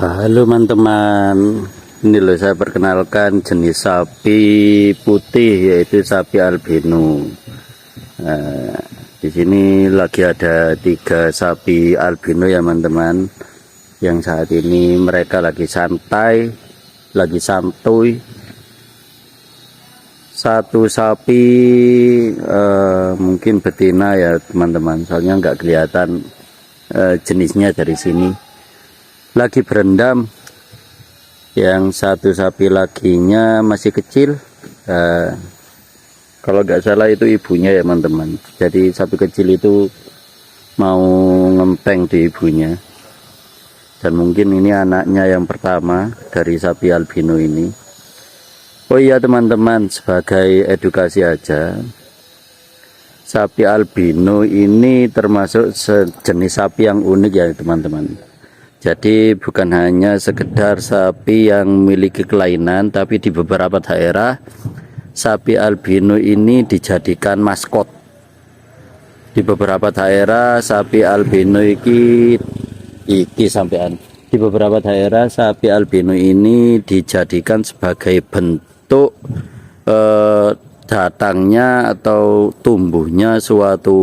Halo teman-teman, ini loh saya perkenalkan jenis sapi putih yaitu sapi albino. Nah, di sini lagi ada 3 sapi albino ya teman-teman, yang saat ini mereka lagi santai, lagi santuy. Satu sapi mungkin betina ya teman-teman, soalnya nggak kelihatan jenisnya dari sini. Lagi berendam, yang satu sapi laginya masih kecil. Kalau nggak salah itu ibunya ya teman-teman. Jadi sapi kecil itu mau ngempeng di ibunya, dan mungkin ini anaknya yang pertama dari sapi albino ini. Oh iya teman-teman, sebagai edukasi aja, sapi albino ini termasuk sejenis sapi yang unik ya teman-teman. Jadi bukan hanya sekedar sapi yang memiliki kelainan, tapi di beberapa daerah sapi albino ini dijadikan maskot. Di beberapa daerah sapi albino di beberapa daerah sapi albino ini dijadikan sebagai bentuk datangnya atau tumbuhnya suatu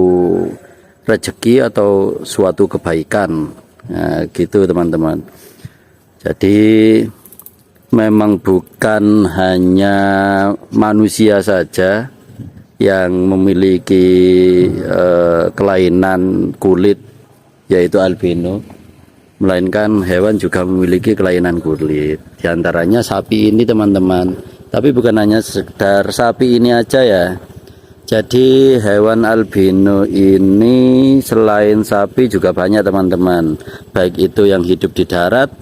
rezeki atau suatu kebaikan. Nah, gitu teman-teman. Jadi memang bukan hanya manusia saja yang memiliki kelainan kulit yaitu albino, melainkan hewan juga memiliki kelainan kulit. Di antaranya sapi ini teman-teman. Tapi bukan hanya sekedar sapi ini aja ya. Jadi hewan albino ini selain sapi juga banyak teman-teman, baik itu yang hidup di darat,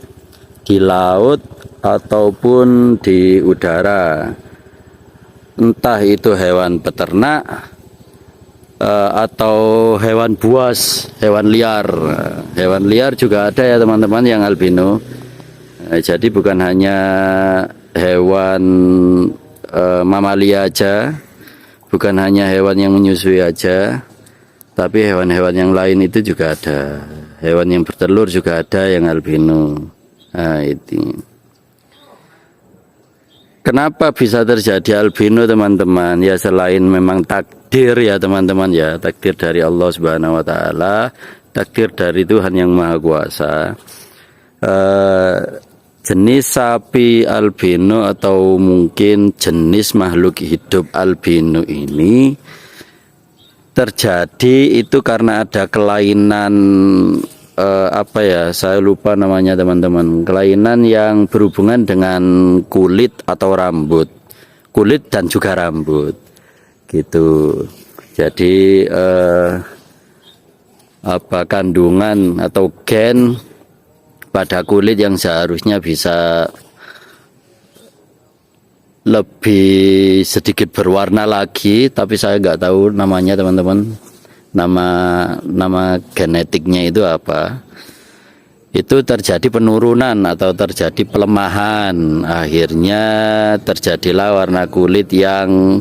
di laut, ataupun di udara. Entah itu hewan peternak atau hewan buas, hewan liar. Hewan liar juga ada ya teman-teman yang albino. Jadi bukan hanya hewan mamalia aja, bukan hanya hewan yang menyusui aja, tapi hewan-hewan yang lain itu juga ada. Hewan yang bertelur juga ada yang albino. Nah, itu. Kenapa bisa terjadi albino teman-teman? Ya selain memang takdir ya teman-teman ya, takdir dari Allah Subhanahu wa taala, takdir dari Tuhan yang Maha Kuasa. Jenis sapi albino atau mungkin jenis makhluk hidup albino ini terjadi itu karena ada kelainan saya lupa namanya teman-teman. Kelainan yang berhubungan dengan kulit atau rambut, kulit dan juga rambut gitu. Jadi kandungan atau gen pada kulit yang seharusnya bisa lebih sedikit berwarna lagi, tapi saya nggak tahu namanya teman-teman, nama genetiknya itu apa. Itu terjadi penurunan atau terjadi pelemahan, akhirnya terjadilah warna kulit yang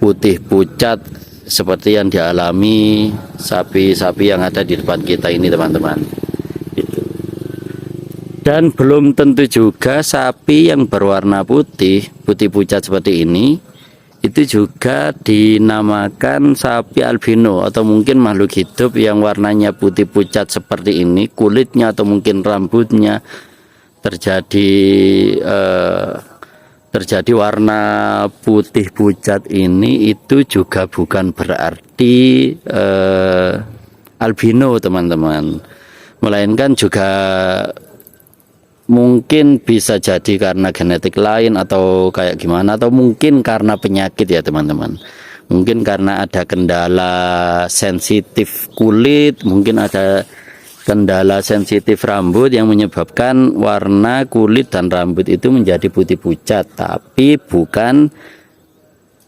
putih pucat seperti yang dialami sapi-sapi yang ada di depan kita ini teman-teman. Dan belum tentu juga sapi yang berwarna putih pucat seperti ini itu juga dinamakan sapi albino, atau mungkin makhluk hidup yang warnanya putih pucat seperti ini, kulitnya atau mungkin rambutnya terjadi warna putih pucat ini, itu juga bukan berarti albino teman-teman, melainkan juga mungkin bisa jadi karena genetik lain atau kayak gimana, atau mungkin karena penyakit ya teman-teman. Mungkin karena ada kendala sensitif kulit, mungkin ada kendala sensitif rambut yang menyebabkan warna kulit dan rambut itu menjadi putih pucat, tapi bukan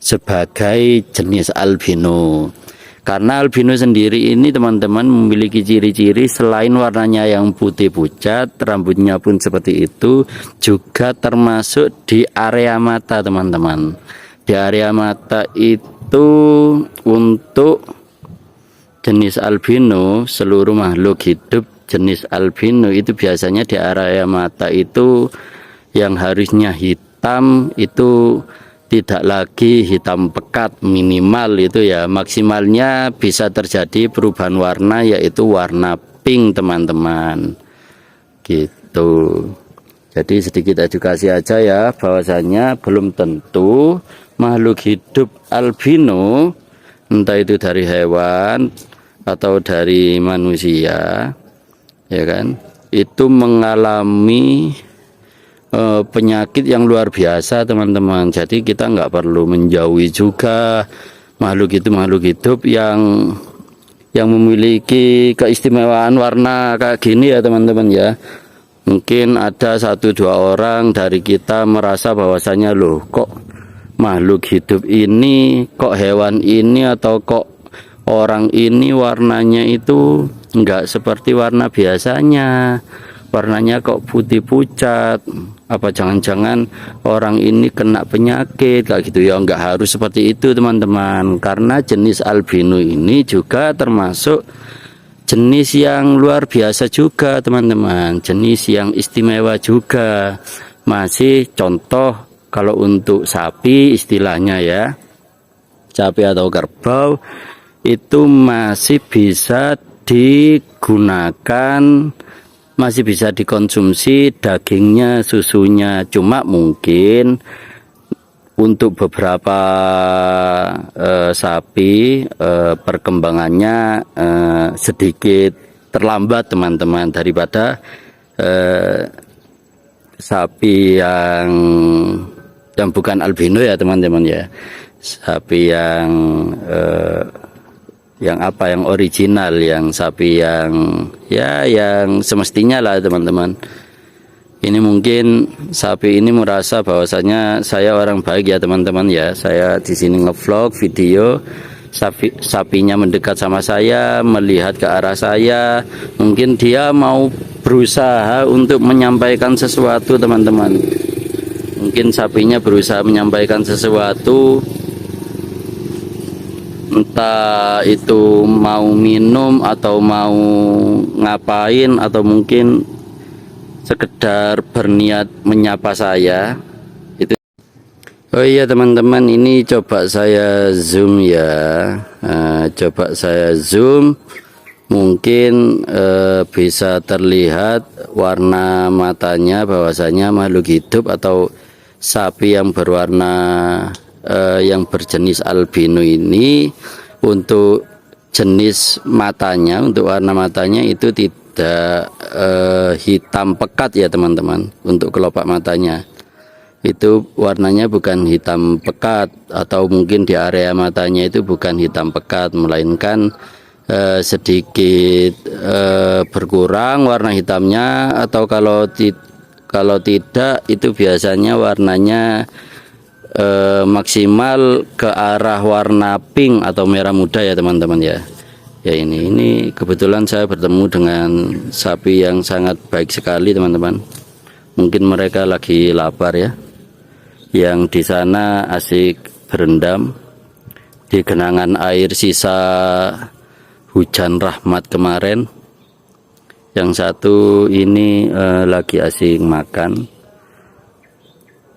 sebagai jenis albino. Karena albino sendiri ini teman-teman memiliki ciri-ciri selain warnanya yang putih pucat, rambutnya pun seperti itu, juga termasuk di area mata teman-teman. Di area mata itu untuk jenis albino, seluruh makhluk hidup jenis albino itu biasanya di area mata itu yang harusnya hitam itu tidak lagi hitam pekat, minimal itu ya, maksimalnya bisa terjadi perubahan warna yaitu warna pink teman-teman gitu. Jadi sedikit edukasi aja ya, bahwasanya belum tentu makhluk hidup albino, entah itu dari hewan atau dari manusia, ya kan, itu mengalami penyakit yang luar biasa teman-teman. Jadi kita nggak perlu menjauhi juga makhluk hidup yang memiliki keistimewaan warna kayak gini ya teman-teman ya. Mungkin ada 1-2 orang dari kita merasa bahwasanya loh, kok makhluk hidup ini, kok hewan ini atau kok orang ini warnanya itu enggak seperti warna biasanya, warnanya kok putih pucat, apa jangan-jangan orang ini kena penyakit kayak gitu ya. Enggak harus seperti itu teman-teman, karena jenis albino ini juga termasuk jenis yang luar biasa juga teman-teman, jenis yang istimewa juga. Masih contoh kalau untuk sapi istilahnya ya, sapi atau kerbau itu masih bisa digunakan, masih bisa dikonsumsi dagingnya, susunya. Cuma mungkin untuk beberapa sapi perkembangannya sedikit terlambat teman-teman, daripada sapi yang bukan albino ya teman-teman ya, sapi yang original, yang sapi yang semestinya lah teman-teman. Ini mungkin sapi ini merasa bahwasanya saya orang baik ya teman-teman ya. Saya di sini ngevlog video, sapinya mendekat sama saya, melihat ke arah saya. Mungkin dia mau berusaha untuk menyampaikan sesuatu teman-teman. Mungkin sapinya berusaha menyampaikan sesuatu, entah itu mau minum atau mau ngapain, atau mungkin sekedar berniat menyapa saya itu. Oh iya teman-teman, ini coba saya zoom ya. Coba saya zoom, mungkin bisa terlihat warna matanya, bahwasanya makhluk hidup atau sapi yang berwarna yang berjenis albino ini, untuk jenis matanya, untuk warna matanya itu tidak hitam pekat ya teman-teman. Untuk kelopak matanya itu warnanya bukan hitam pekat, atau mungkin di area matanya itu bukan hitam pekat, melainkan sedikit berkurang warna hitamnya, atau kalau tidak itu biasanya warnanya maksimal ke arah warna pink atau merah muda ya teman-teman ya. Ya ini kebetulan saya bertemu dengan sapi yang sangat baik sekali teman-teman. Mungkin mereka lagi lapar ya. Yang di sana asik berendam di genangan air sisa hujan rahmat kemarin. Yang satu ini lagi asik makan.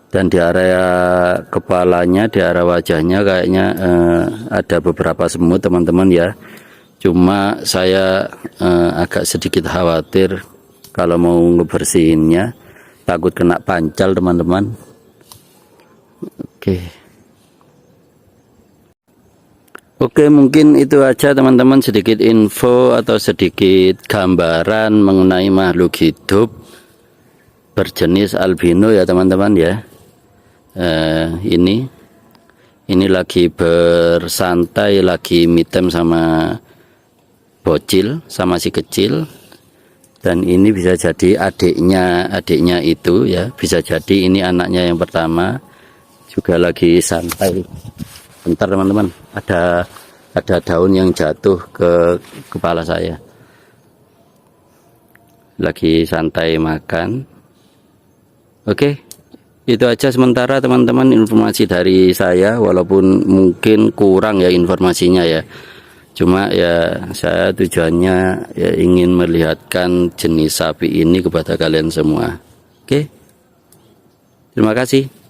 Dan di area kepalanya, di area wajahnya kayaknya ada beberapa semut teman-teman ya. Cuma saya agak sedikit khawatir kalau mau ngebersihinnya, takut kena pancal teman-teman. Oke, mungkin itu aja teman-teman, sedikit info atau sedikit gambaran mengenai makhluk hidup berjenis albino ya teman-teman ya. Ini lagi bersantai, lagi me time sama bocil, sama si kecil. Dan ini bisa jadi adiknya itu ya, bisa jadi ini anaknya yang pertama, juga lagi santai. Bentar teman-teman, ada daun yang jatuh ke kepala saya. Lagi santai makan. Oke, itu aja sementara teman-teman informasi dari saya, walaupun mungkin kurang ya informasinya ya. Cuma ya saya tujuannya ya ingin melihatkan jenis sapi ini kepada kalian semua. Oke. Terima kasih.